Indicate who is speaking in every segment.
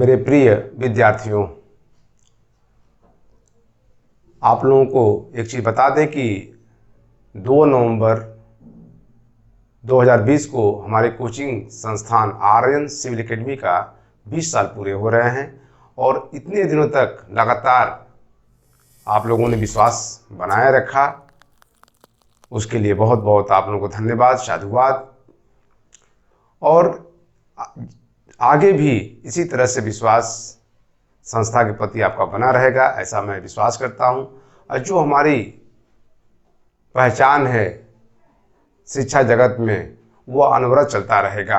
Speaker 1: मेरे प्रिय विद्यार्थियों, आप लोगों को एक चीज़ बता दें कि 2 नवंबर 2020 को हमारे कोचिंग संस्थान आर्यन सिविल एकेडमी का 20 साल पूरे हो रहे हैं और इतने दिनों तक लगातार आप लोगों ने विश्वास बनाए रखा, उसके लिए बहुत बहुत आप लोगों को धन्यवाद, साधुवाद। और आगे भी इसी तरह से विश्वास संस्था के प्रति आपका बना रहेगा, ऐसा मैं विश्वास करता हूं। और जो हमारी पहचान है शिक्षा जगत में, वो अनवरत चलता रहेगा।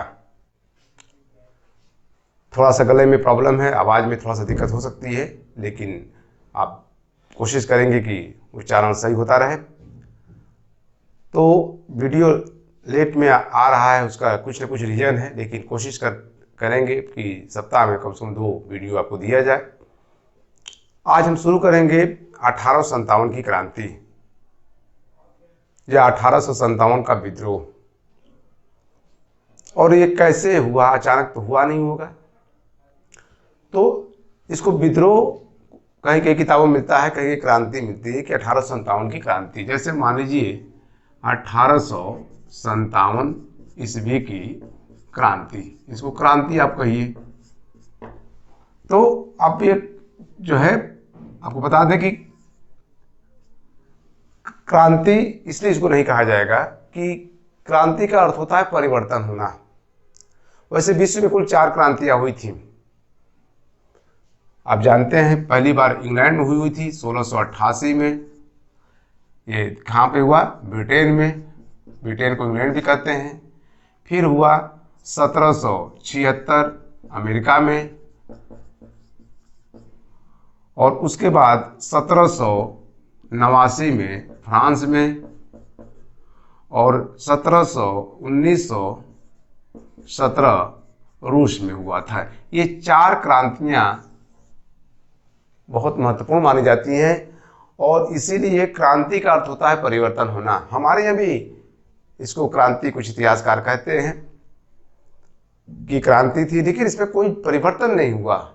Speaker 1: थोड़ा सा गले में प्रॉब्लम है, आवाज़ में थोड़ा सा दिक्कत हो सकती है, लेकिन आप कोशिश करेंगे कि उच्चारण सही होता रहे। तो वीडियो लेट में आ रहा है, उसका कुछ न कुछ रीज़न है, लेकिन कोशिश करेंगे कि सप्ताह में कम से कम 2 वीडियो आपको दिया जाए। आज हम शुरू करेंगे 1857 की क्रांति या 1857 का विद्रोह। और ये कैसे हुआ, अचानक तो हुआ नहीं होगा। तो इसको विद्रोह कहीं कहीं किताबों में मिलता है, कहीं क्रांति मिलती है कि 1857 की क्रांति। जैसे मान लीजिए 1857 ईस्वी की क्रांति, इसको क्रांति आप कहिए। तो अब ये जो है आपको बता दें कि क्रांति इसलिए इसको नहीं कहा जाएगा कि क्रांति का अर्थ होता है परिवर्तन होना। वैसे विश्व में कुल 4 क्रांतियां हुई थी। आप जानते हैं पहली बार इंग्लैंड में हुई थी 1688 में। ये कहाँ पे हुआ? ब्रिटेन में। ब्रिटेन को इंग्लैंड भी कहते हैं। फिर हुआ 1776 अमेरिका में, और उसके बाद 1789 में फ्रांस में, और 1917 रूस में हुआ था। ये 4 क्रांतियां बहुत महत्वपूर्ण मानी जाती हैं और इसीलिए क्रांति का अर्थ होता है परिवर्तन होना। हमारे यहाँ भी इसको क्रांति कुछ इतिहासकार कहते हैं कि क्रांति थी, लेकिन इसमें कोई परिवर्तन नहीं हुआ।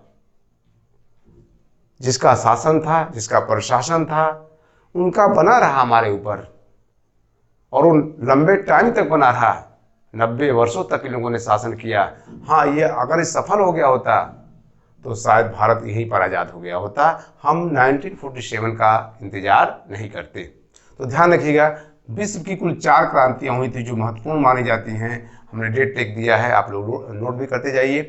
Speaker 1: जिसका शासन था, जिसका प्रशासन था, उनका बना रहा हमारे ऊपर, और उन लंबे टाइम तक बना रहा। 90 वर्षों तक इन लोगों ने शासन किया। हाँ, ये अगर सफल हो गया होता तो शायद भारत यहीं पर आज़ाद हो गया होता। हम 1947 का इंतजार नहीं करते। तो ध्यान रखिएगा, विश्व की कुल 4 क्रांतियां हुई थी जो महत्वपूर्ण मानी जाती हैं। हमने डेट टेक दिया है, आप लोग नोट भी करते जाइए।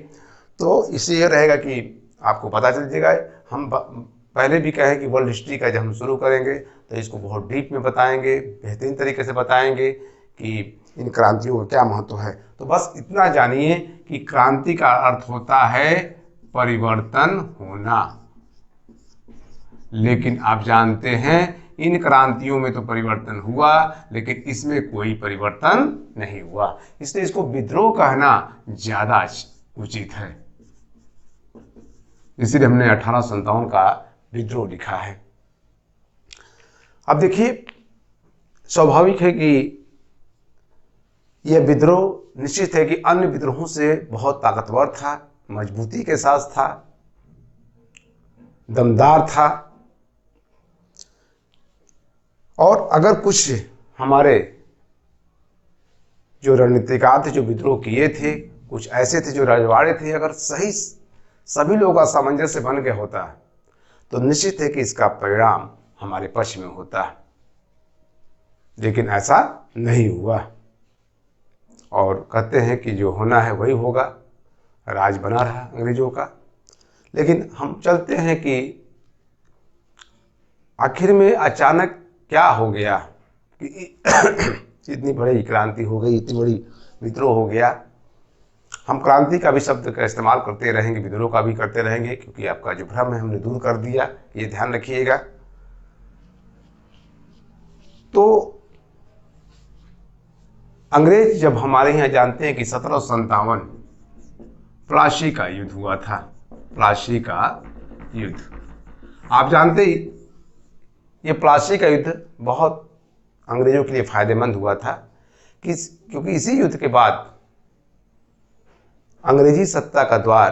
Speaker 1: तो इससे यह रहेगा कि आपको पता चल जाएगा। हम पहले भी कहें कि वर्ल्ड हिस्ट्री का जब हम शुरू करेंगे तो इसको बहुत डीप में बताएंगे, बेहतरीन तरीके से बताएंगे कि इन क्रांतियों का क्या महत्व है। तो बस इतना जानिए कि क्रांति का अर्थ होता है परिवर्तन होना। लेकिन आप जानते हैं इन क्रांतियों में तो परिवर्तन हुआ, लेकिन इसमें कोई परिवर्तन नहीं हुआ। इसलिए इसको विद्रोह कहना ज्यादा उचित है। इसीलिए हमने 1857 का विद्रोह लिखा है। अब देखिए, स्वाभाविक है कि यह विद्रोह निश्चित है कि अन्य विद्रोहों से बहुत ताकतवर था, मजबूती के साथ था, दमदार था। और अगर कुछ हमारे जो रणनीतिकार थे, जो विद्रोह किए थे, कुछ ऐसे थे जो रजवाड़े थे, अगर सही सभी लोगों का सामंजस्य बन गया होता तो निश्चित है कि इसका परिणाम हमारे पक्ष में होता। लेकिन ऐसा नहीं हुआ, और कहते हैं कि जो होना है वही होगा। राज बना रहा अंग्रेजों का। लेकिन हम चलते हैं कि आखिर में अचानक क्या हो गया कि इतनी बड़ी क्रांति हो गई, इतनी बड़ी विद्रोह हो गया। हम क्रांति का भी शब्द का इस्तेमाल करते रहेंगे, विद्रोह का भी करते रहेंगे, क्योंकि आपका जो भ्रम है हमने दूर कर दिया, ये ध्यान रखिएगा। तो अंग्रेज जब हमारे यहाँ जानते हैं कि 1757 प्लासी का युद्ध हुआ था। प्लासी का युद्ध आप जानते ही, ये प्लासी का युद्ध बहुत अंग्रेजों के लिए फायदेमंद हुआ था क्योंकि इसी युद्ध के बाद अंग्रेजी सत्ता का द्वार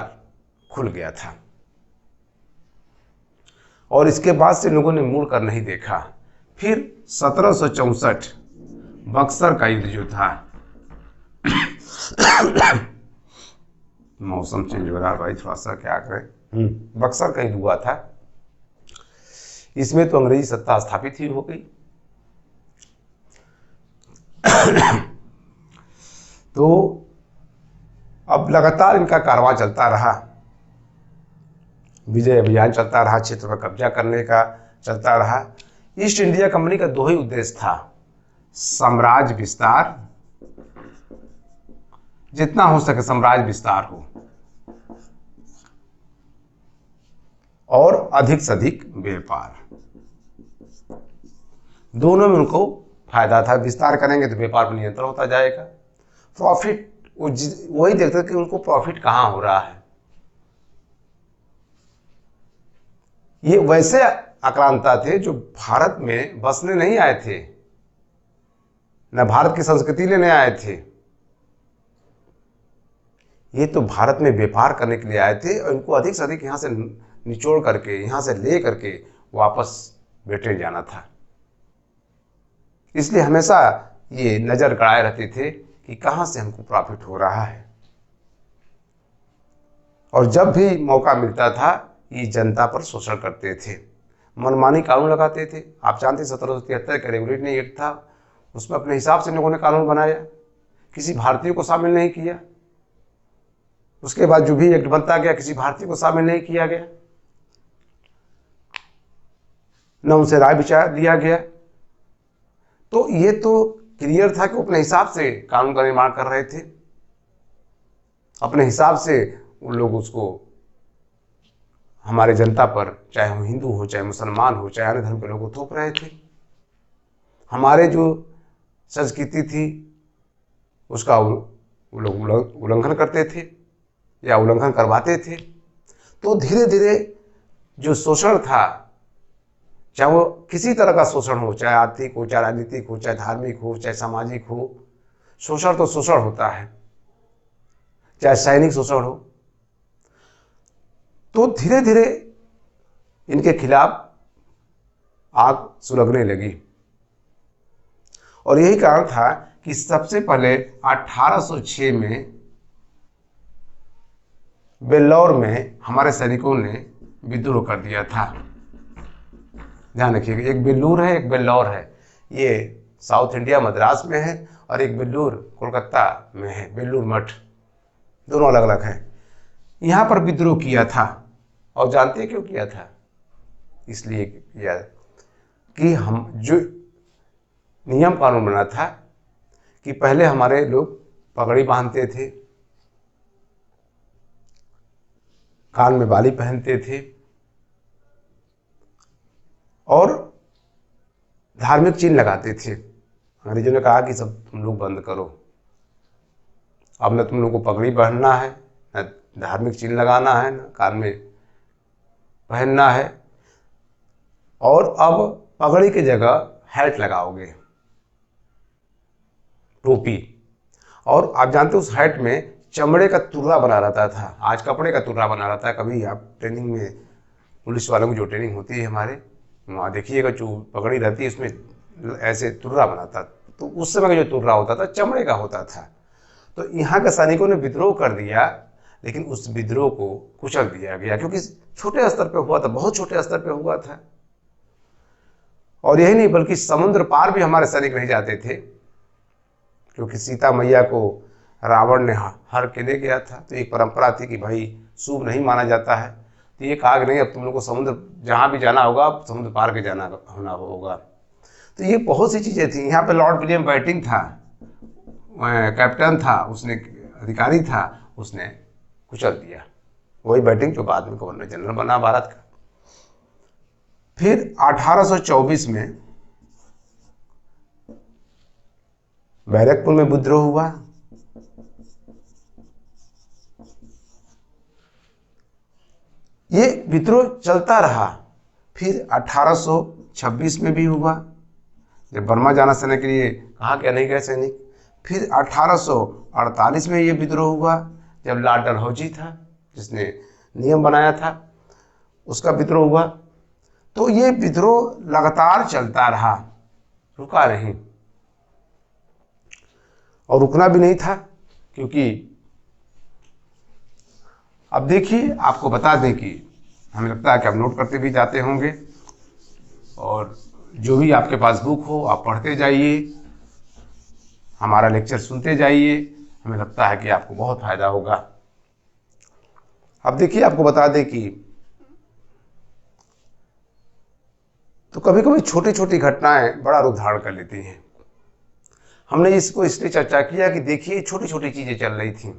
Speaker 1: खुल गया था और इसके बाद से लोगों ने मुड़ कर नहीं देखा। फिर 1764 बक्सर का युद्ध जो था, मौसम चेंज हो रहा है भाई, थोड़ा सा क्या करें। बक्सर का युद्ध हुआ था, इसमें तो अंग्रेजी सत्ता स्थापित ही हो गई। तो अब लगातार इनका कारवां चलता रहा, विजय अभियान चलता रहा, क्षेत्र पर कब्जा करने का चलता रहा। ईस्ट इंडिया कंपनी का दो ही उद्देश्य था, साम्राज्य विस्तार, जितना हो सके साम्राज्य विस्तार हो, और अधिक से अधिक व्यापार। दोनों में उनको फायदा था। विस्तार करेंगे तो व्यापार पर नियंत्रण होता जाएगा, प्रॉफिट वही देखते कि उनको प्रॉफिट कहां हो रहा है। ये वैसे आक्रांता थे जो भारत में बसने नहीं आए थे, न भारत की संस्कृति लेने आए थे, ये तो भारत में व्यापार करने के लिए आए थे और इनको अधिक से अधिक यहां से निचोड़ करके, यहां से ले करके वापस ब्रिटेन जाना था। इसलिए हमेशा ये नजर गड़ाए रहते थे कि कहां से हमको प्रॉफिट हो रहा है। और जब भी मौका मिलता था ये जनता पर शोषण करते थे, मनमानी कानून लगाते थे। आप जानते 1773 का रेगुलेटरी एक्ट था, उसमें अपने हिसाब से लोगों ने कानून बनाया, किसी भारतीय को शामिल नहीं किया। उसके बाद जो भी एक्ट बनता गया किसी भारतीय को शामिल नहीं किया गया, न उनसे राय विचार लिया गया। तो ये तो क्लियर था कि वो अपने हिसाब से कानून का निर्माण कर रहे थे, अपने हिसाब से उन लोग उसको हमारे जनता पर, चाहे वो हिंदू हो, चाहे मुसलमान हो, चाहे अन्य धर्म के लोग, थोप रहे थे। हमारे जो संस्कृति थी उसका वो लोग उल्लंघन करते थे या उल्लंघन करवाते थे। तो धीरे धीरे जो शोषण था, चाहे वो किसी तरह का शोषण हो, चाहे आर्थिक हो, चाहे राजनीतिक हो, चाहे धार्मिक हो, चाहे सामाजिक हो, शोषण तो शोषण होता है, चाहे सैनिक शोषण हो। तो धीरे धीरे इनके खिलाफ आग सुलगने लगी और यही कारण था कि सबसे पहले 1806 में बेल्लौर में हमारे सैनिकों ने विद्रोह कर दिया था। ध्यान रखिएगा, एक बेल्लूर है, एक बेल्लौर है। ये साउथ इंडिया मद्रास में है और एक बेल्लूर कोलकाता में है, बेल्लूर मठ, दोनों अलग अलग है। यहाँ पर विद्रोह किया था और जानते हैं क्यों किया था? इसलिए किया कि हम जो नियम कानून बना था कि पहले हमारे लोग पगड़ी बांधते थे, कान में बाली पहनते थे और धार्मिक चिन्ह लगाते थे। अंग्रेजों ने कहा कि सब तुम लोग बंद करो, अब न तुम लोग को पगड़ी पहनना है, न धार्मिक चिन्ह लगाना है, न कान में पहनना है, और अब पगड़ी की जगह हैट लगाओगे, टोपी। और आप जानते हो उस हैट में चमड़े का तुर्रा बना रहता था, आज कपड़े का तुर्रा बना रहता है। कभी आप ट्रेनिंग में, पुलिस वालों की जो ट्रेनिंग होती है हमारे, वहाँ देखिएगा जो पगड़ी रहती है उसमें ऐसे तुर्रा बनाता, तो उस समय का जो तुर्रा होता था चमड़े का होता था। तो यहाँ के सैनिकों ने विद्रोह कर दिया, लेकिन उस विद्रोह को कुचल दिया गया क्योंकि छोटे स्तर पर हुआ था, बहुत छोटे स्तर पर हुआ था। और यही नहीं बल्कि समुद्र पार भी हमारे सैनिक नहीं जाते थे क्योंकि सीता मैया को रावण ने हर के ले गया था। तो एक परंपरा थी कि भाई शुभ नहीं माना जाता है, तो ये कहा कि नहीं, अब तुम लोग को समुद्र जहाँ भी जाना होगा समुद्र पार के जाना होना होगा। तो ये बहुत सी चीज़ें थी। यहाँ पे लॉर्ड विलियम बेंटिंक था, कैप्टन था, उसने अधिकारी था, उसने कुचल दिया। वही बेंटिंक जो बाद में गवर्नर जनरल बना भारत का। फिर 1824 में बैरकपुर में विद्रोह हुआ। ये विद्रोह चलता रहा। फिर 1826 में भी हुआ, जब बर्मा जाना सैनिक के लिए कहा क्या नहीं गए सैनिक। फिर 1848 में ये विद्रोह हुआ जब लॉर्ड डलहौजी था, जिसने नियम बनाया था, उसका विद्रोह हुआ। तो ये विद्रोह लगातार चलता रहा, रुका नहीं और रुकना भी नहीं था, क्योंकि अब देखिए आपको बता दें कि हमें लगता है कि आप नोट करते भी जाते होंगे, और जो भी आपके पास बुक हो आप पढ़ते जाइए, हमारा लेक्चर सुनते जाइए, हमें लगता है कि आपको बहुत फायदा होगा। अब देखिए आपको बता दें कि तो कभी कभी छोटी छोटी घटनाएं बड़ा रूप धारण कर लेती हैं। हमने इसको इसलिए चर्चा किया कि देखिए छोटी छोटी चीजें चल रही थी।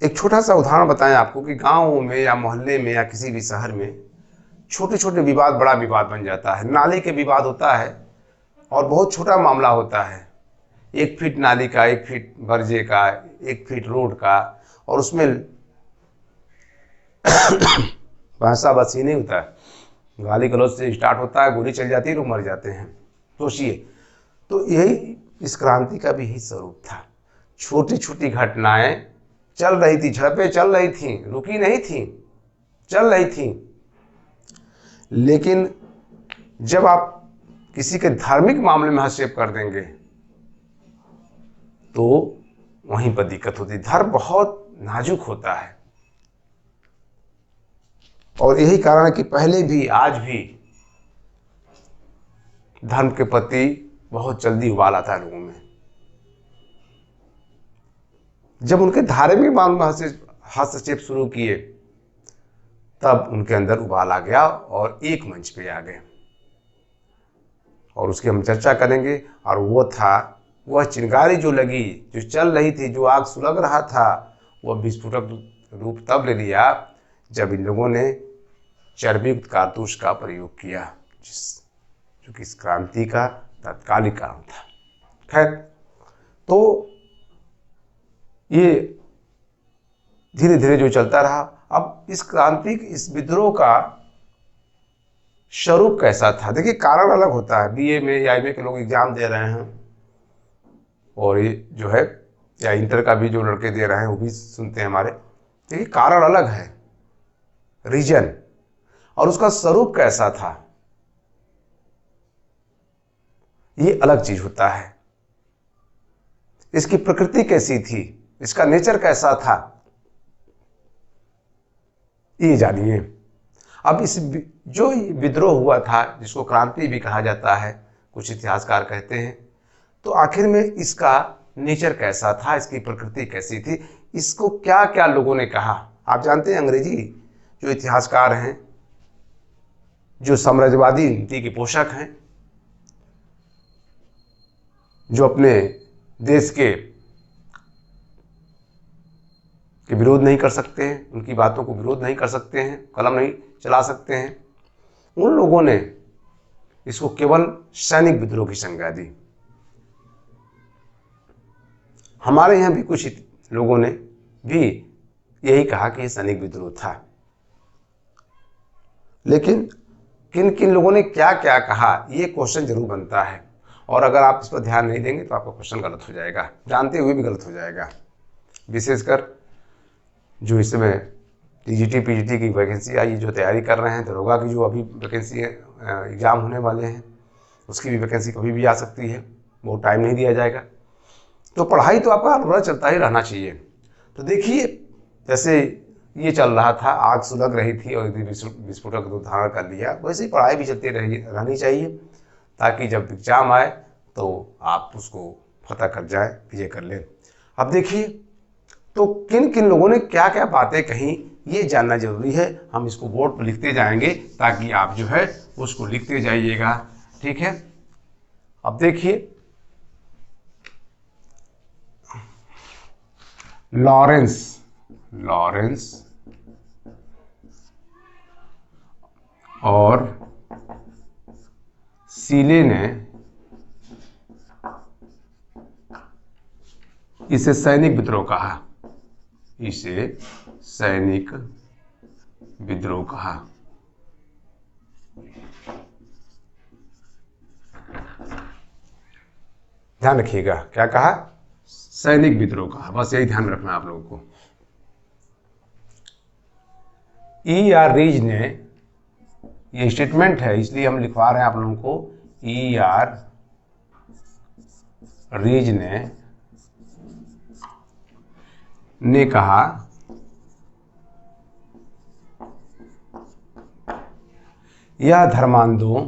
Speaker 1: एक छोटा सा उदाहरण बताएं आपको कि गांव में या मोहल्ले में या किसी भी शहर में छोटे छोटे विवाद बड़ा विवाद बन जाता है। नाली के विवाद होता है और बहुत छोटा मामला होता है, 1 फीट नाली का, 1 फीट बर्जे का, 1 फीट रोड का, और उसमें भाषा बस ही नहीं होता है, गाली गलौज से स्टार्ट होता है, गोली चल जाती है, लोग मर जाते हैं। सोचिए, तो यही इस क्रांति का भी ही स्वरूप था। छोटी छोटी घटनाएं चल रही थी, झड़पें चल रही थी, रुकी नहीं थी, चल रही थी। लेकिन जब आप किसी के धार्मिक मामले में हस्तक्षेप कर देंगे तो वहीं पर दिक्कत होती है। धर्म बहुत नाजुक होता है, और यही कारण है कि पहले भी आज भी धर्म के प्रति बहुत जल्दी उबाल आता है लोगों में। जब उनके धार्मिक मामले में हस्तक्षेप शुरू किए तब उनके अंदर उबाल आ गया और एक मंच पे आ गए, और उसकी हम चर्चा करेंगे। और वो था, वह चिंगारी जो लगी, जो चल रही थी, जो आग सुलग रहा था, वह विस्फोटक रूप तब ले लिया जब इन लोगों ने चर्बीयुक्त कारतूस का प्रयोग किया, जो कि इस क्रांति का तात्कालिक कारण था। खैर, तो ये धीरे धीरे जो चलता रहा। अब इस क्रांति, इस विद्रोह का स्वरूप कैसा था? देखिए, कारण अलग होता है। बीए में या एमए के लोग एग्जाम दे रहे हैं, और ये जो है या इंटर का भी जो लड़के दे रहे हैं वो भी सुनते हैं हमारे। देखिए, कारण अलग है, रीजन, और उसका स्वरूप कैसा था ये अलग चीज होता है। इसकी प्रकृति कैसी थी, इसका नेचर कैसा था, ये जानिए। अब इस जो विद्रोह हुआ था, जिसको क्रांति भी कहा जाता है, कुछ इतिहासकार कहते हैं, तो आखिर में इसका नेचर कैसा था, इसकी प्रकृति कैसी थी, इसको क्या क्या लोगों ने कहा? आप जानते हैं, अंग्रेजी जो इतिहासकार हैं, जो साम्राज्यवादी नीति के पोषक हैं, जो अपने देश के विरोध नहीं कर सकते हैं, उनकी बातों को विरोध नहीं कर सकते हैं, कलम नहीं चला सकते हैं, उन लोगों ने इसको केवल सैनिक विद्रोह की संज्ञा दी। हमारे यहाँ भी कुछ लोगों ने भी यही कहा कि यह सैनिक विद्रोह था। लेकिन किन किन लोगों ने क्या क्या कहा, ये क्वेश्चन जरूर बनता है, और अगर आप इस पर ध्यान नहीं देंगे तो आपका क्वेश्चन गलत हो जाएगा, जानते हुए भी गलत हो जाएगा। विशेषकर जो इस समय टीजीटी पीजीटी की वैकेंसी आई, जो तैयारी कर रहे हैं, दरोगा की जो अभी वैकेंसी एग्ज़ाम होने वाले हैं, उसकी भी वैकेंसी कभी भी आ सकती है, बहुत टाइम नहीं दिया जाएगा। तो पढ़ाई तो आपका हर चलता ही रहना चाहिए। तो देखिए, जैसे ये चल रहा था, आग सुलग रही थी और विस्फोटक रूप धारण कर लिया, वैसे ही पढ़ाई भी चलती रहनी चाहिए, ताकि जब एग्जाम आए तो आप उसको फतह कर जाए, विजय कर लें। अब देखिए, तो किन किन लोगों ने क्या क्या बातें कही, ये जानना जरूरी है। हम इसको बोर्ड पर लिखते जाएंगे, ताकि आप जो है उसको लिखते जाइएगा, ठीक है। अब देखिए, लॉरेंस और सीले ने इसे सैनिक विद्रोह कहा, इसे सैनिक विद्रोह कहा। ध्यान रखिएगा, क्या कहा? सैनिक विद्रोह कहा, बस यही ध्यान रखना आप लोगों को। ई आर रीज ने, ये स्टेटमेंट है इसलिए हम लिखवा रहे हैं आप लोगों को, ई आर रीज ने कहा यह धर्मांधों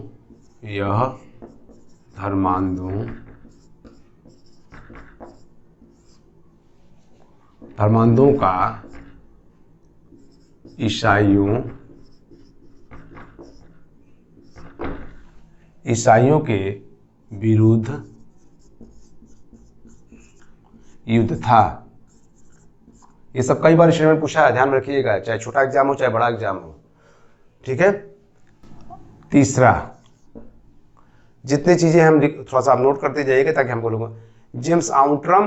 Speaker 1: का ईसाइयों के विरुद्ध युद्ध था। ये सब कई बार स्टेटमेंट पूछा है, ध्यान में रखिएगा, चाहे छोटा एग्जाम हो चाहे बड़ा एग्जाम हो, ठीक है। तीसरा, जितनी चीजें हम थोड़ा सा आप नोट करते जाइएगा ताकि हमको लोग, जेम्स आउट्रम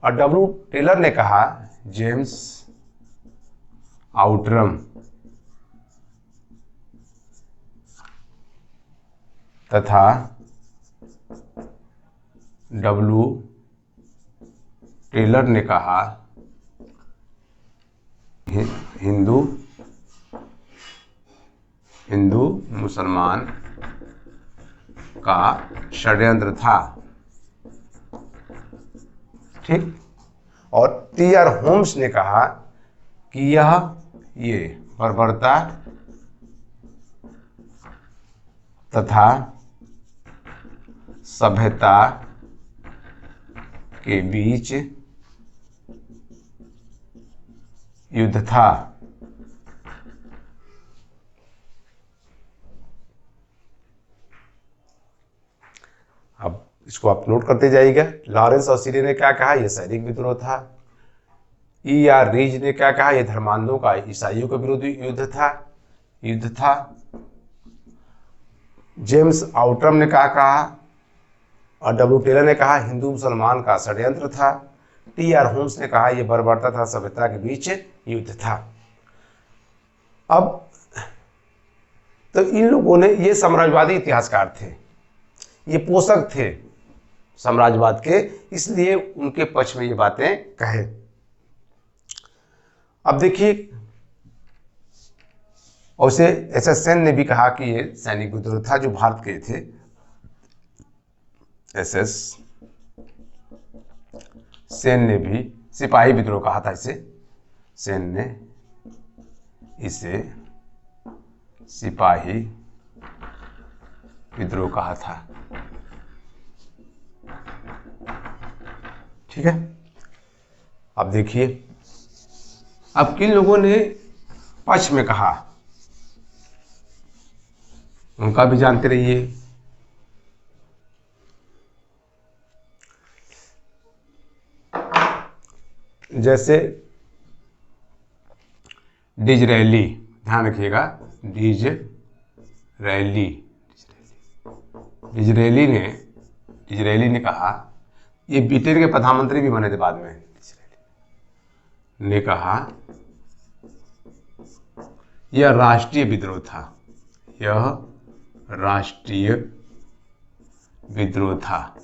Speaker 1: और डब्ल्यू टेलर ने कहा, जेम्स आउट्रम तथा डब्ल्यू टेलर ने कहा हिंदू मुसलमान का षड्यंत्र था, ठीक। और टी आर होम्स ने कहा कि ये बर्बरता तथा सभ्यता के बीच युद्ध था। अब इसको आप नोट करते जाइएगा। लॉरेंस और सीरे ने क्या कहा, यह सैनिक विद्रोह था। ई आर रीज ने क्या कहा, यह धर्मांधों का ईसाइयों के विरुद्ध युद्ध था। जेम्स आउट्रम ने क्या कहा और डब्ल्यू टेलर ने कहा हिंदू मुसलमान का षड्यंत्र था। टी आर होम्स ने कहा यह बर्बरता तथा सभ्यता के बीच युद्ध था। अब तो इन लोगों ने, ये साम्राज्यवादी इतिहासकार थे, ये पोषक थे साम्राज्यवाद के, इसलिए उनके पक्ष में ये बातें कहे। अब देखिए, और उसे एसएस ने भी कहा कि ये सैनिक विद्रोह था जो भारत के थे। एसएस सेन ने भी सिपाही विद्रोह कहा था इसे, सेन ने इसे सिपाही विद्रोह कहा था, ठीक है। अब देखिए, अब किन लोगों ने पक्ष में कहा उनका भी जानते रहिए। जैसे डिजरेली, ध्यान रखिएगा, डिजरेली ने कहा, ये ब्रिटेन के प्रधानमंत्री भी बने थे बाद में, ने कहा यह राष्ट्रीय विद्रोह था, यह राष्ट्रीय विद्रोह था।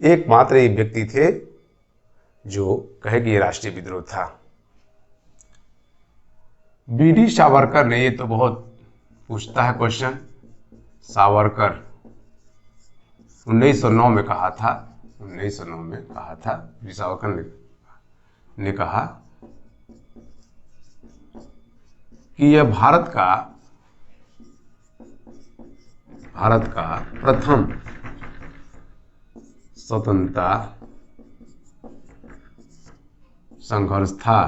Speaker 1: एकमात्र एक व्यक्ति थे जो कहे कि यह राष्ट्रीय विद्रोह था। बीडी सावरकर ने, ये तो बहुत पूछता है क्वेश्चन, सावरकर 1909 में कहा था, 1909 में कहा था, बीडी सावरकर ने कहा कि यह भारत का प्रथम स्वतंत्रता संघर्ष था,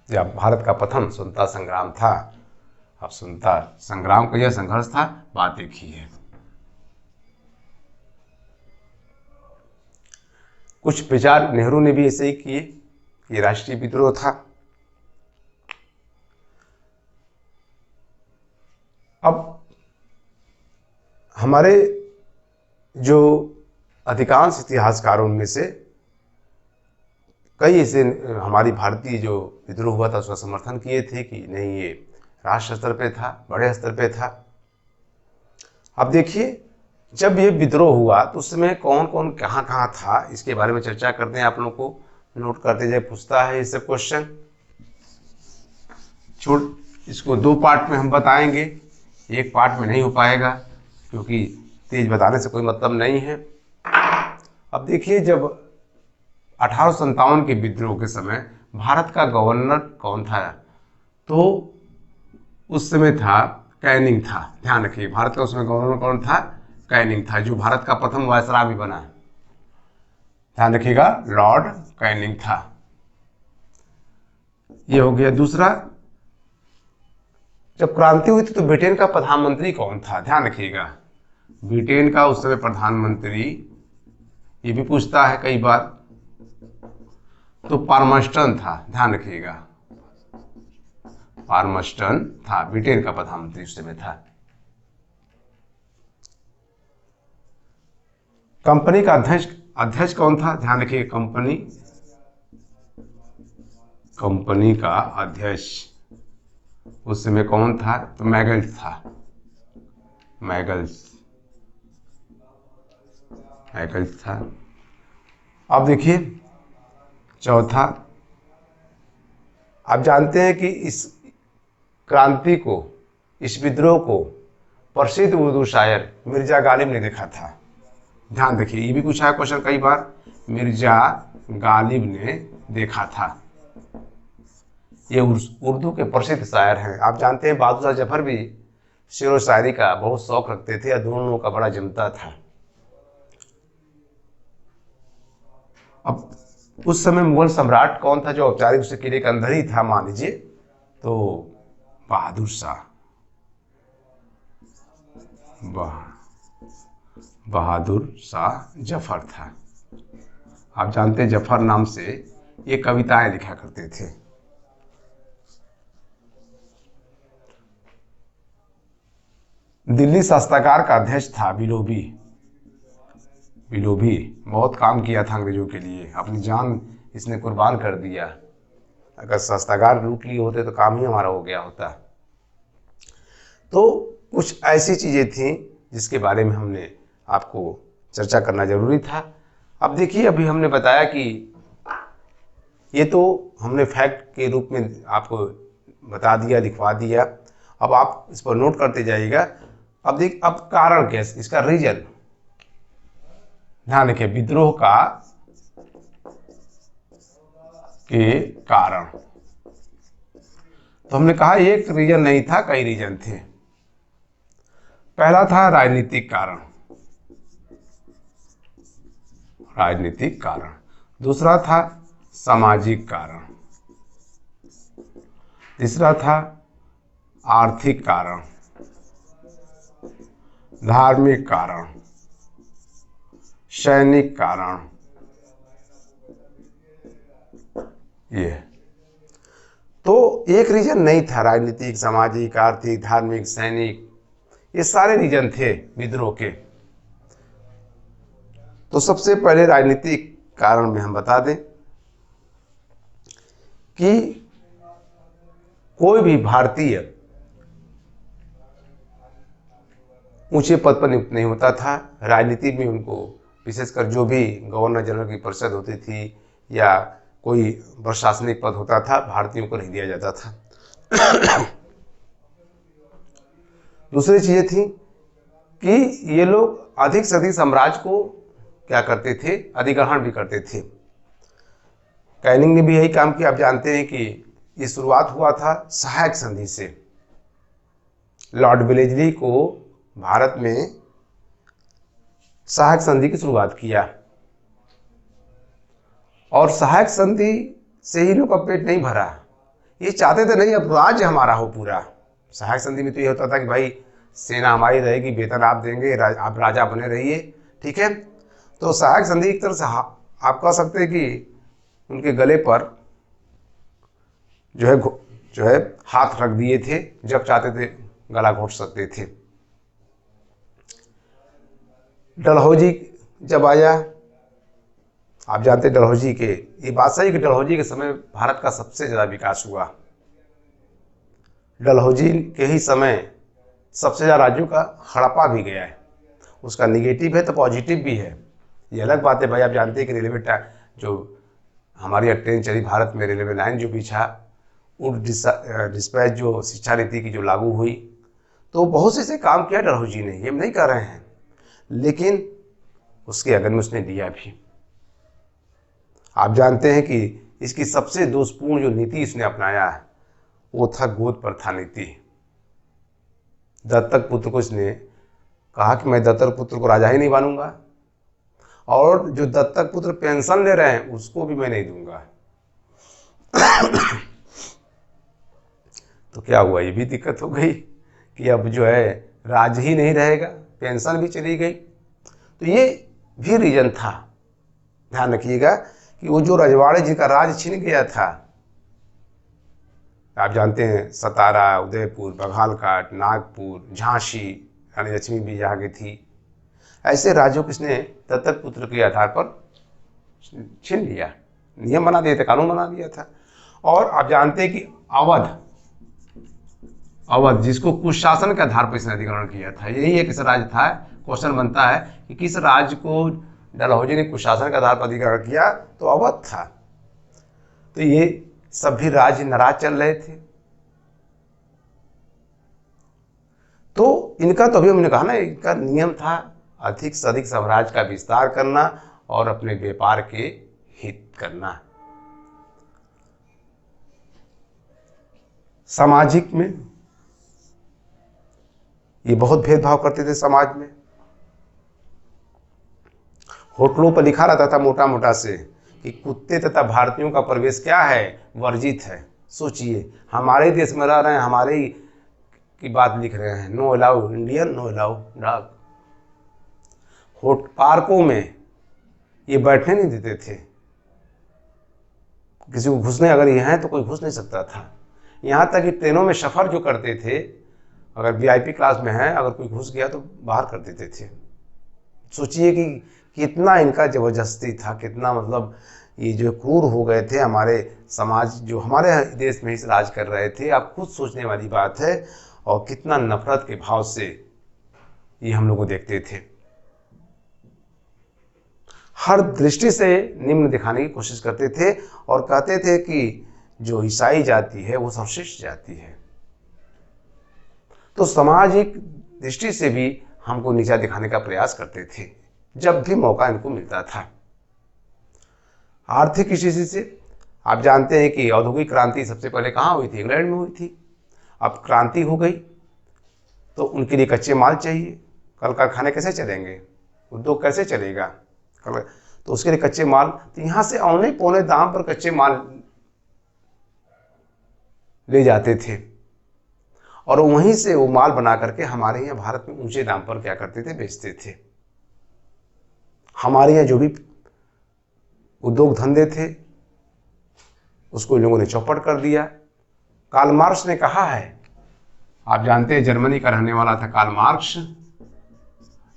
Speaker 1: या भारत का प्रथम स्वतंत्रता संग्राम था। अब स्वतंत्रता संग्राम का यह संघर्ष था, बात एक ही है। कुछ विचार नेहरू ने भी ऐसे ही किए, ये राष्ट्रीय विद्रोह था। अब हमारे जो अधिकांश इतिहासकारों में से कई ऐसे हमारी भारतीय जो विद्रोह हुआ था उसका समर्थन किए थे कि नहीं, ये राष्ट्र स्तर पे था, बड़े स्तर पे था। अब देखिए, जब ये विद्रोह हुआ तो उस समय कौन कौन कहाँ कहाँ था, इसके बारे में चर्चा करते हैं। आप लोगों को नोट करते जाए, पूछता है ये सब क्वेश्चन। इसको दो पार्ट में हम बताएंगे, एक पार्ट में नहीं हो पाएगा क्योंकि तेज बताने से कोई मतलब नहीं है। अब देखिए, जब 1857 के विद्रोह के समय भारत का गवर्नर कौन था, तो उस समय था कैनिंग था। ध्यान रखिए, भारत का उसमें गवर्नर कौन था, कैनिंग था, जो भारत का प्रथम वायसराय भी बना। ध्यान रखिएगा, लॉर्ड कैनिंग था। ये हो गया। दूसरा, जब क्रांति हुई थी तो ब्रिटेन का प्रधानमंत्री कौन था, ध्यान रखिएगा। ब्रिटेन का उस समय प्रधानमंत्री, ये भी पूछता है कई बार, तो पाल्मर्स्टन था। ध्यान रखिएगा, पाल्मर्स्टन था, ब्रिटेन का प्रधानमंत्री उस समय था। कंपनी का अध्यक्ष कौन था, ध्यान रखिए। कंपनी का अध्यक्ष उस समय कौन था, तो मैगल्स था। मैगल्स था। अब देखिए चौथा, आप जानते हैं कि इस क्रांति को, इस विद्रोह को प्रसिद्ध उर्दू शायर मिर्जा गालिब ने देखा था। ध्यान देखिए, ये भी पूछा है क्वेश्चन कई बार, मिर्जा गालिब ने देखा था। ये उर्दू के प्रसिद्ध शायर हैं। आप जानते हैं बहादुर शाह जफर भी शेर व शायरी का बहुत शौक रखते थे, या दोनों का बड़ा जमता था। अब उस समय मुगल सम्राट कौन था, जो औपचारिक उसके किले के अंदर ही था, मान लीजिए, तो बहादुर शाह जफर था। आप जानते हैं जफर नाम से ये कविताएं लिखा करते थे। दिल्ली शास्त्रागार का अध्यक्ष था बिलोबी। बहुत काम किया था अंग्रेजों के लिए, अपनी जान इसने कुर्बान कर दिया। अगर शास्त्रागार लूट लिए होते तो काम ही हमारा हो गया होता। तो कुछ ऐसी चीजें थी जिसके बारे में हमने आपको चर्चा करना जरूरी था। अब देखिए, अभी हमने बताया कि ये तो हमने फैक्ट के रूप में आपको बता दिया, लिखवा दिया। अब आप इस पर नोट करते जाइएगा। अब कारण क्या, इसका रीजन ध्यान रखिए। विद्रोह के कारण, तो हमने कहा एक रीजन नहीं था, कई रीजन थे। पहला था राजनीतिक कारण। दूसरा था सामाजिक कारण। तीसरा था आर्थिक कारण। धार्मिक कारण, सैनिक कारण। ये तो एक रीजन नहीं था। राजनीतिक, सामाजिक, आर्थिक, धार्मिक, सैनिक, ये सारे रीजन थे विद्रोह के। तो सबसे पहले राजनीतिक कारण में हम बता दें कि कोई भी भारतीय ऊंचे पद पर नियुक्त नहीं होता था। राजनीति में उनको, विशेषकर जो भी गवर्नर जनरल की परिषद होती थी या कोई प्रशासनिक पद होता था, भारतीयों को नहीं दिया जाता था। दूसरी चीजें थी कि ये लोग अधिक से अधिक साम्राज्य को क्या करते थे, अधिग्रहण भी करते थे। कैनिंग ने भी यही काम किया। आप जानते हैं कि ये शुरुआत हुआ था सहायक संधि से। लॉर्ड वेलेस्ली को भारत में सहायक संधि की शुरुआत किया, और सहायक संधि से ही लोग का पेट नहीं भरा। ये चाहते थे नहीं अब राज्य हमारा हो पूरा। सहायक संधि में तो ये होता था कि भाई सेना हमारी रहेगी, वेतन आप देंगे, आप राजा बने रहिए, ठीक है। तो सहायक संधि एक तरह से आप कह सकते हैं कि उनके गले पर जो है हाथ रख दिए थे, जब चाहते थे गला घोट सकते थे। डलहौजी जब आया, आप जानते हैं डलहौजी के, ये बात सही कि डलहौजी के समय भारत का सबसे ज्यादा विकास हुआ। डलहौजी के ही समय सबसे ज्यादा राज्यों का हड़प्पा भी गया है। उसका निगेटिव है तो पॉजिटिव भी है, ये अलग बात है भाई। आप जानते हैं कि रेलवे जो हमारी यहाँ ट्रेन चली भारत में, रेलवे लाइन जो बिछा, उड डिस्पैच जो शिक्षा नीति की जो लागू हुई, तो बहुत से काम किया डलहौजी ने, ये हम नहीं कर रहे हैं, लेकिन उसके अगर में उसने दिया भी। आप जानते हैं कि इसकी सबसे दोषपूर्ण जो नीति इसने अपनाया है वो था गोद प्रथा नीति। दत्तक पुत्र को इसने कहा कि मैं दत्तक पुत्र को राजा ही नहीं बनूंगा, और जो दत्तक पुत्र पेंशन ले रहे हैं उसको भी मैं नहीं दूंगा। तो क्या हुआ, ये भी दिक्कत हो गई कि अब जो है राज ही नहीं रहेगा, पेंशन भी चली गई। तो ये भी रीजन था। ध्यान रखिएगा कि वो जो रजवाड़े जिनका राज छिन गया था, आप जानते हैं सतारा, उदयपुर, बघालकाट, नागपुर, झांसी, रानी लक्ष्मी भी यहाँ की थी, ऐसे राज्यों को इसने दत्तक पुत्र के आधार पर छीन लिया, नियम बना दिए थे, कानून बना दिया था। और आप जानते हैं कि अवध जिसको कुशासन के आधार पर इसने अधिग्रहण किया था, यही एक ऐसा राज्य था। क्वेश्चन बनता है कि किस राज्य को डलहौजी ने कुशासन के आधार पर अधिग्रहण किया, तो अवध था। तो ये सभी राज्य नाराज चल रहे थे। तो इनका तो अभी हमने कहा ना, इनका नियम था अधिक से अधिक साम्राज्य का विस्तार करना और अपने व्यापार के हित करना। सामाजिक में ये बहुत भेदभाव करते थे समाज में। होटलों पर लिखा रहता था मोटा मोटा से कि कुत्ते तथा भारतीयों का प्रवेश क्या है, वर्जित है। सोचिए, हमारे देश में रह रहे हैं, हमारे ही की बात लिख रहे हैं, no allow Indian, no allow dog. पार्कों में ये बैठने नहीं देते थे, किसी को घुसने, अगर ये हैं तो कोई घुस नहीं सकता था। यहाँ तक कि ट्रेनों में सफ़र जो करते थे, अगर वीआईपी क्लास में हैं, अगर कोई घुस गया तो बाहर कर देते थे। सोचिए कि कितना इनका जबरदस्ती था, कितना मतलब ये जो क्रूर हो गए थे हमारे समाज, जो हमारे देश में इस राज कर रहे थे। आप खुद सोचने वाली बात है, और कितना नफरत के भाव से ये हम लोग को देखते थे। हर दृष्टि से निम्न दिखाने की कोशिश करते थे और कहते थे कि जो ईसाई जाति है वो सर्वश्रेष्ठ जाति है। तो सामाजिक दृष्टि से भी हमको नीचा दिखाने का प्रयास करते थे जब भी मौका इनको मिलता था। आर्थिक स्थिति से आप जानते हैं कि औद्योगिक क्रांति सबसे पहले कहाँ हुई थी, इंग्लैंड में हुई थी। अब क्रांति हो गई तो उनके लिए कच्चे माल चाहिए, कल कारखाने कैसे चलेंगे, उद्योग कैसे चलेगा, तो उसके लिए कच्चे माल, तो यहाँ से औने पौने दाम पर कच्चे माल ले जाते थे और वहीं से वो माल बना करके हमारे यहाँ भारत में ऊंचे दाम पर क्या करते थे, बेचते थे। हमारे यहाँ जो भी उद्योग धंधे थे उसको इन लोगों ने चौपट कर दिया। कार्ल मार्क्स ने कहा है, आप जानते हैं जर्मनी का रहने वाला था कार्ल मार्क्स,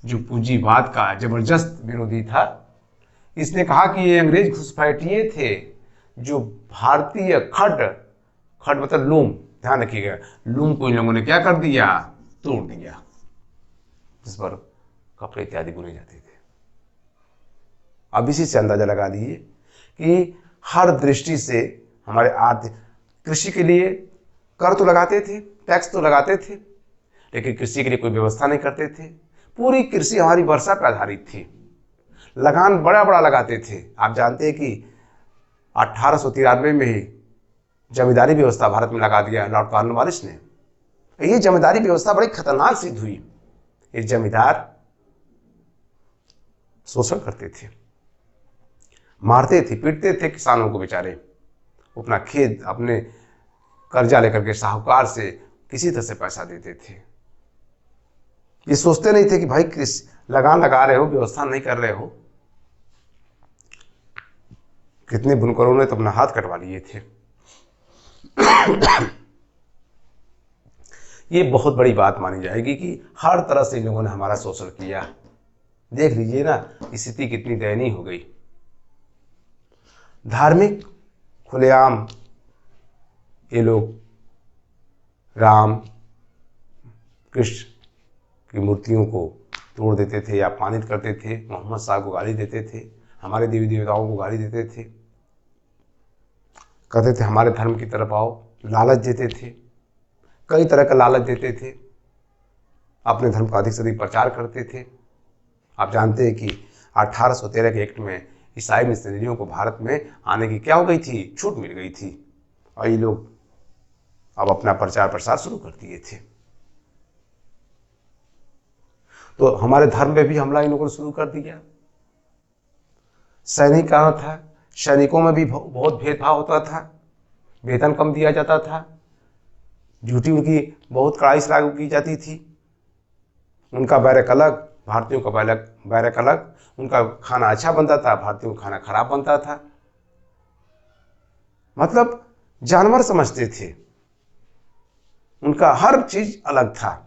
Speaker 1: जो पूंजीवाद का जबरदस्त विरोधी था। इसने कहा कि ये अंग्रेज घुसपैठिए थे जो भारतीय खड मतलब लूम, ध्यान रखिएगा, लूम को इन लोगों ने क्या कर दिया, तोड़ दिया, जिस पर कपड़े इत्यादि बुने जाते थे। अब इसी से अंदाजा लगा लीजिए कि हर दृष्टि से हमारे आर्थिक, कृषि के लिए कर तो लगाते थे, टैक्स तो लगाते थे, लेकिन कृषि के लिए कोई व्यवस्था नहीं करते थे। पूरी कृषि हमारी वर्षा पर आधारित थी, लगान बड़ा बड़ा लगाते थे। आप जानते हैं कि 1893 में ही जमींदारी व्यवस्था भारत में लगा दिया लॉर्ड कॉर्नवालिस ने। ये जमींदारी व्यवस्था बड़ी खतरनाक सिद्ध हुई। ये जमींदार शोषण करते थे, मारते थे, पीटते थे किसानों को बेचारे, अपना खेत अपने कर्जा लेकर के साहूकार से किसी तरह से पैसा देते थे। ये सोचते नहीं थे कि भाई लगान लगा रहे हो, व्यवस्था नहीं कर रहे हो। कितने बुनकरों ने तो अपना हाथ कटवा लिए थे। ये बहुत बड़ी बात मानी जाएगी कि हर तरह से इन लोगों ने हमारा शोषण किया। देख लीजिए ना, स्थिति कितनी दयनीय हो गई। धार्मिक खुलेआम ये लोग राम कृष्ण की मूर्तियों को तोड़ देते थे या अपमानित करते थे, मोहम्मद साहब को गाली देते थे, हमारे देवी देवताओं को गाली देते थे, कहते थे हमारे धर्म की तरफ आओ, लालच देते थे, कई तरह का लालच देते थे, अपने धर्म का अधिक से अधिक प्रचार करते थे। आप जानते हैं कि 1813 के एक्ट में ईसाई मिशनरियों को भारत में आने की क्या हो गई थी, छूट मिल गई थी, और ये लोग अब अपना प्रचार प्रसार शुरू कर दिए थे। तो हमारे धर्म पे भी हमला इन लोगों ने शुरू कर दिया। सैनिक कहाँ था, सैनिकों में भी बहुत भेदभाव होता था, वेतन कम दिया जाता था, ड्यूटी उनकी बहुत कड़ाई से लागू की जाती थी, उनका बैरक अलग, भारतीयों का बैरक अलग, उनका खाना अच्छा बनता था, भारतीयों का खाना खराब बनता था, मतलब जानवर समझते थे, उनका हर चीज अलग था।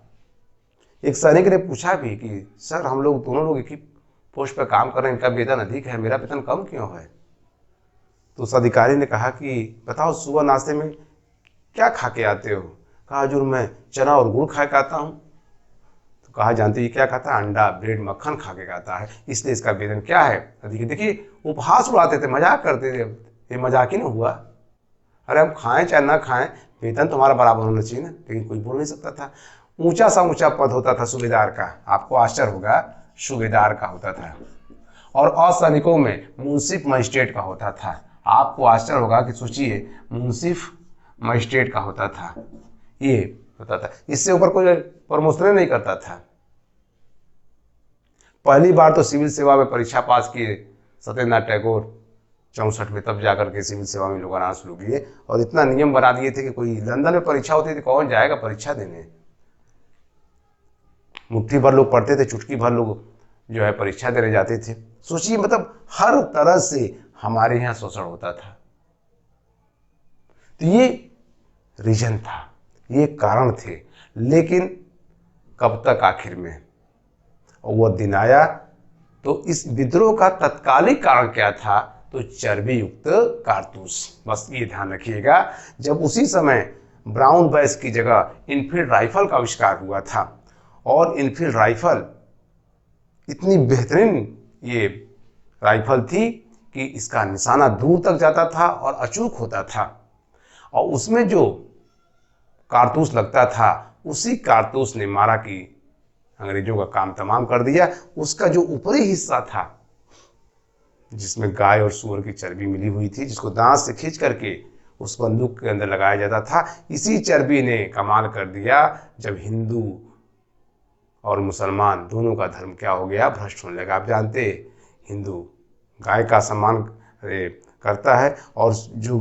Speaker 1: एक सैनिक ने पूछा भी कि सर हम लोग दोनों लोग एक ही पोस्ट पर काम कर रहे हैं, इनका वेतन अधिक है, मेरा वेतन कम क्यों है? तो उस अधिकारी ने कहा कि बताओ सुबह नाश्ते में क्या खा के आते हो? कहा हजूर मैं चना और गुड़ खा के आता हूँ। तो कहा जानते ये क्या खाता है? अंडा ब्रेड मक्खन खा के खाता है, इसलिए इसका वेतन क्या है अधिक। देखिए उपहास उड़ाते थे, मजाक करते थे, ये मजाक ही ना हुआ। अरे हम खाएं चाहे ना खाएं, वेतन तुम्हारा बराबर होना चाहिए ना, लेकिन कोई बोल नहीं सकता था। ऊंचा सा ऊंचा पद होता था सूबेदार का, आपको आश्चर्य होगा, सूबेदार का होता था, और असैनिकों में मुंसिफ मजिस्ट्रेट का होता था। आपको आश्चर्य होगा कि सोचिए मुंसिफ मजिस्ट्रेट का होता था, ये होता था, इससे ऊपर कोई प्रमोशन नहीं करता था। पहली बार तो सिविल सेवा में परीक्षा पास किए सत्येंद्रनाथ टैगोर 64 में, तब जाकर के सिविल सेवा में लोग आना शुरू किए, और इतना नियम बना दिए थे कि कोई लंदन में परीक्षा होती थी, कौन जाएगा परीक्षा देने, मुट्ठी भर लोग पढ़ते थे, चुटकी भर लोग जो है परीक्षा देने जाते थे। सोचिए मतलब हर तरह से हमारे यहाँ शोषण होता था। तो ये रीजन था, ये कारण थे, लेकिन कब तक आखिर में, और वह दिन आया। तो इस विद्रोह का तत्कालिक कारण क्या था? तो चर्बी युक्त कारतूस, बस ये ध्यान रखिएगा। जब उसी समय ब्राउन बैस की जगह इनफील्ड राइफल का आविष्कार हुआ था, और इनफील्ड राइफल इतनी बेहतरीन ये राइफल थी कि इसका निशाना दूर तक जाता था और अचूक होता था, और उसमें जो कारतूस लगता था उसी कारतूस ने मारा कि अंग्रेजों का काम तमाम कर दिया। उसका जो ऊपरी हिस्सा था जिसमें गाय और सूअर की चर्बी मिली हुई थी, जिसको दांत से खींच करके उस बंदूक के अंदर लगाया जाता था, इसी चर्बी ने कमाल कर दिया। जब हिंदू और मुसलमान दोनों का धर्म क्या हो गया, भ्रष्ट होने लगा। आप जानते हिंदू गाय का सम्मान करता है, और जो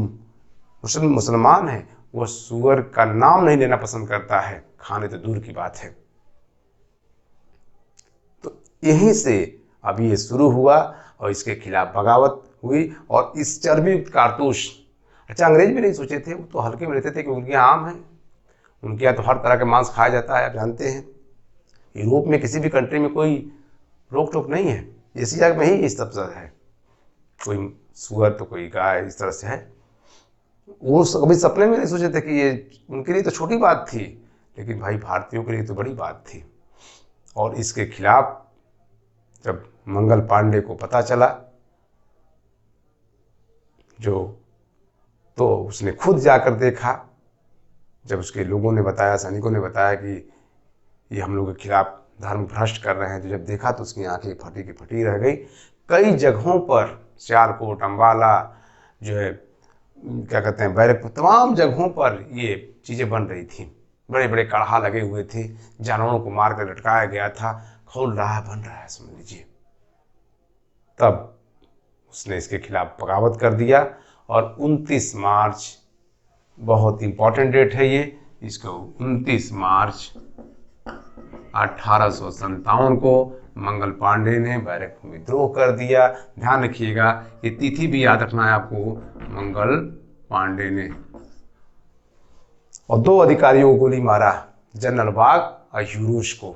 Speaker 1: मुसलमान है वह सूअर का नाम नहीं लेना पसंद करता है, खाने तो दूर की बात है। तो यहीं से अब ये शुरू हुआ और इसके खिलाफ बगावत हुई, और इस चर्बी कारतूस, अच्छा अंग्रेज भी नहीं सोचे थे, वो तो हल्के में लेते थे कि उनके यहाँ आम है, उनके यहाँ तो हर तरह का मांस खाया जाता है। आप जानते हैं यूरोप में किसी भी कंट्री में कोई रोक टोक नहीं है, एशिया में ही इस तरह से है, कोई सूअर तो कोई गाय, इस तरह से है। वो कभी सपने में नहीं सोचे थे कि ये उनके लिए तो छोटी बात थी, लेकिन भाई भारतीयों के लिए तो बड़ी बात थी। और इसके खिलाफ जब मंगल पांडे को पता चला, तो उसने खुद जाकर देखा, जब उसके लोगों ने बताया, सैनिकों ने बताया कि ये हम लोग के खिलाफ धर्म भ्रष्ट कर रहे हैं, तो जब देखा तो उसकी आंखें फटी की फटी रह गई। कई जगहों पर सियालकोट, अम्बाला, जो है क्या कहते हैं बैरकपुर, तमाम जगहों पर ये चीज़ें बन रही थी, बड़े बड़े कड़हा लगे हुए थे, जानवरों को मार कर लटकाया गया था, खोल रहा है, बन रहा है, समझ लीजिए। तब उसने इसके खिलाफ बगावत कर दिया, और 29 मार्च बहुत इंपॉर्टेंट डेट है ये, इसको 29 मार्च 1857 को मंगल पांडे ने बैरकपुर में विद्रोह कर दिया। ध्यान रखिएगा, ये तिथि भी याद रखना है आपको, मंगल पांडे ने। और 2 अधिकारियों को गोली मारा, जनरल बाग और ह्यूरोज को,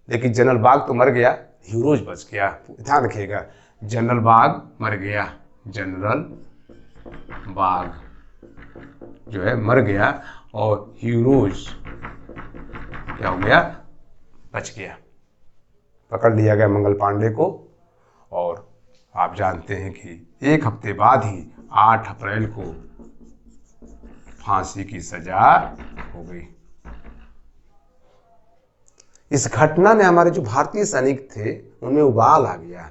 Speaker 1: लेकिन जनरल बाग तो मर गया, ह्यूरोज बच गया। ध्यान रखिएगा, जनरल बाग मर गया, जनरल बाग जो है मर गया, और ह्यूरोज क्या हो गया, बच गया। पकड़ लिया गया मंगल पांडे को, और आप जानते हैं कि एक हफ्ते बाद ही 8 अप्रैल को फांसी की सजा हो गई। इस घटना ने हमारे जो भारतीय सैनिक थे उनमें उबाल आ गया।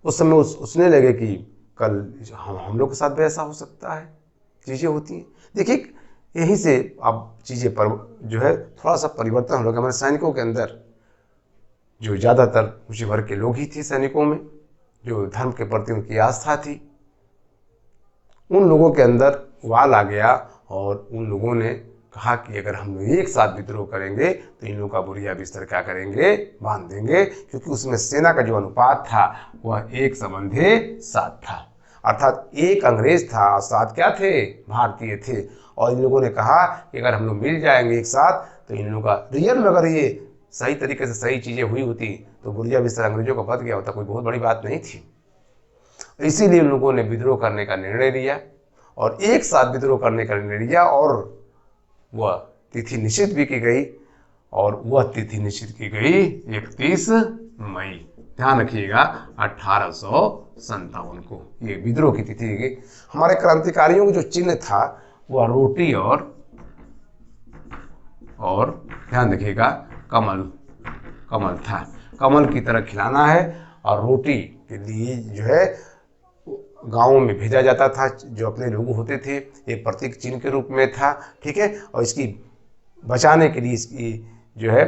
Speaker 1: उस समय उसने लगे कि कल हम लोग के साथ भी ऐसा हो सकता है, चीज़ें होती हैं। देखिए यहीं से अब चीज़ें पर जो है थोड़ा सा परिवर्तन हो गया हमारे सैनिकों के अंदर। जो ज़्यादातर ऊंचे वर्ग के लोग ही थे सैनिकों में, जो धर्म के प्रति उनकी आस्था थी, उन लोगों के अंदर उबाल आ गया और उन लोगों ने कहा कि अगर हम लोग एक साथ विद्रोह करेंगे तो इन लोगों का बुरिया बिस्तर क्या करेंगे, बांध देंगे। क्योंकि उसमें सेना का जो अनुपात था वह 1:7 था, अर्थात 1 अंग्रेज था और 7 क्या थे, भारतीय थे। और इन लोगों ने कहा कि अगर हम लोग मिल जाएंगे एक साथ तो इन लोगों का रियल में अगर ये सही तरीके से सही चीज़ें हुई होती तो बुरिया बिस्तर अंग्रेजों का बच गया होता, कोई बहुत बड़ी बात नहीं थी। इसीलिए उन लोगों ने विद्रोह करने का निर्णय लिया और एक साथ विद्रोह करने का निर्णय लिया, और वह तिथि निश्चित भी की गई, और वह तिथि निश्चित की गई 31 मई। ध्यान रखिएगा 1857 को ये विद्रोह की तिथि की गई। हमारे क्रांतिकारियों का जो चिन्ह था वह रोटी और ध्यान रखिएगा कमल था। कमल की तरह खिलाना है, और रोटी के लिए जो है गांवों में भेजा जाता था, जो अपने लोग होते थे, एक प्रतीक चिन्ह के रूप में था, ठीक है। और इसकी बचाने के लिए इसकी जो है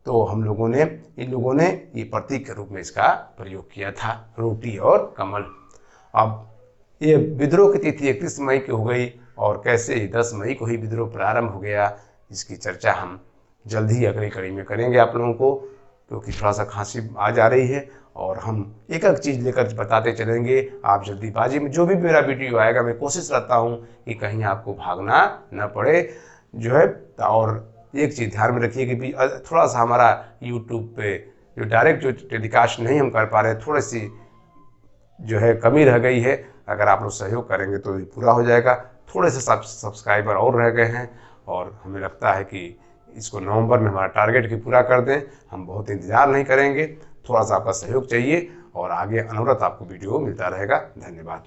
Speaker 1: तो इन लोगों ने ये प्रतीक के रूप में इसका प्रयोग किया था, रोटी और कमल। अब ये विद्रोह की तिथि 31 मई की हो गई, और कैसे 10 मई को ही विद्रोह प्रारंभ हो गया, इसकी चर्चा हम जल्द ही अगली कड़ी में करेंगे आप लोगों को, क्योंकि थोड़ा सा खांसी आ जा रही है और हम एक एक चीज़ लेकर बताते चलेंगे। आप जल्दीबाजी में जो भी मेरा वीडियो आएगा, मैं कोशिश करता हूँ कि कहीं आपको भागना न पड़े जो है। और एक चीज़ ध्यान में रखिए कि थोड़ा सा हमारा यूट्यूब पे जो डायरेक्ट जो टेलीकास्ट नहीं हम कर पा रहे, थोड़ी सी जो है कमी रह गई है। अगर आप लोग सहयोग करेंगे तो ये पूरा हो जाएगा। थोड़े से सब्सक्राइबर और रह गए हैं, और हमें लगता है कि इसको नवंबर में हमारा टारगेट भी पूरा कर दें। हम बहुत इंतज़ार नहीं करेंगे, थोड़ा सा आपका सहयोग चाहिए, और आगे अनवरत आपको वीडियो मिलता रहेगा। धन्यवाद।